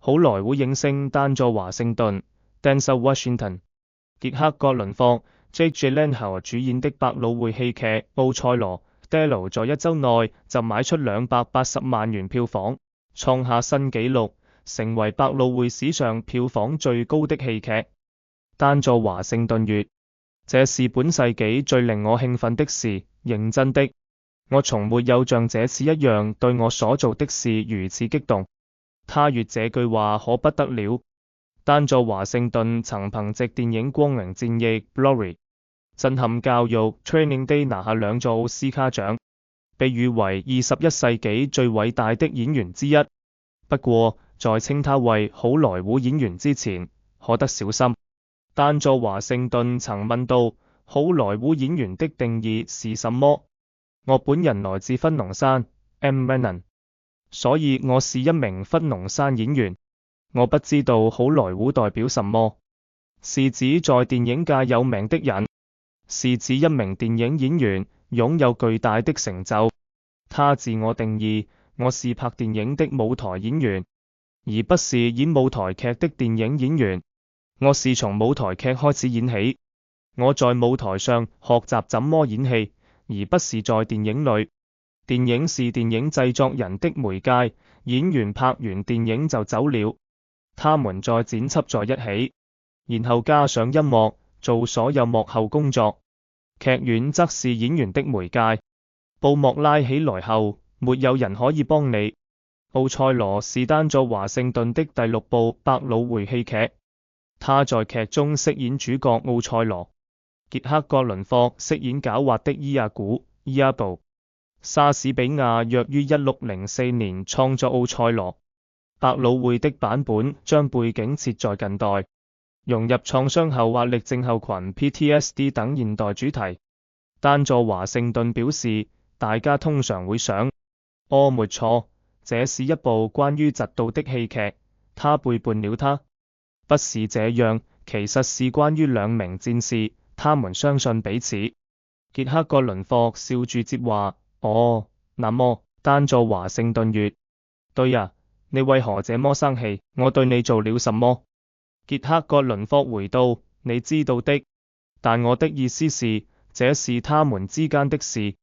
好萊塢影星丹佐華盛頓 （Denzel Washington）、傑克·葛倫霍 （Jake Gyllenhaal） 主演的百老匯戲劇《奧賽羅》（Othello） 在一週內就賣出280萬元票房，創下新紀錄，成為百老匯史上票房最高的戲劇。丹佐華盛頓說：這是本世紀最令我興奮的事，認真的，我從沒有像這次一樣對我所做的事如此激動。他說這句話可不得了。丹佐華盛頓曾憑藉電影《光榮戰役》（Glory）、震撼教育 （Training Day） 拿下2座奧斯卡獎，被譽為21世紀最偉大的演員之一。不過，在稱他為好萊塢演員之前，可得小心。丹佐華盛頓曾問到好萊塢演員的定義是什麼？我本人來自分龍山 （M. Renan）， 所以我是一名分龍山演員。我不知道好萊塢代表什麼，是指在電影界有名的人，是指一名電影演員擁有巨大的成就。他自我定義，我是拍電影的舞台演員，而不是演舞台劇的電影演員。我是從舞台劇開始演起，我在舞台上學習怎麼演戲，而不是在電影裏。電影是電影製作人的媒介，演員拍完電影就走了，他們再剪輯在一起，然後加上音樂，做所有幕後工作。劇院則是演員的媒介，布幕拉起來後，沒有人可以幫你。奧賽羅是丹佐華盛頓的第6部百老匯戲劇，他在劇中飾演主角奧賽羅，傑克·葛倫霍飾演狡猾的伊亞古 （Iago）。莎士比亞約於1604年創作奧賽羅，百老匯的版本將背景設在近代，融入創傷後壓力症候群 （PTSD） 等現代主題。丹佐華盛頓表示，大家通常會想，哦，沒錯，這是一部關於嫉妒的戲劇，他背叛了他。不是這樣，其實是關於2名戰士，他們相信彼此。傑克·葛倫霍笑住接話：哦，那麼，丹佐華盛頓說：對呀，你為何這麼生氣？我對你做了什麼？傑克·葛倫霍回道：你知道的，但我的意思是，這是他們之間的事，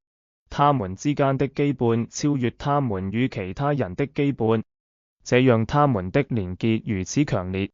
他們之間的羈絆超越他們與其他人的羈絆，這讓他們的連結如此強烈。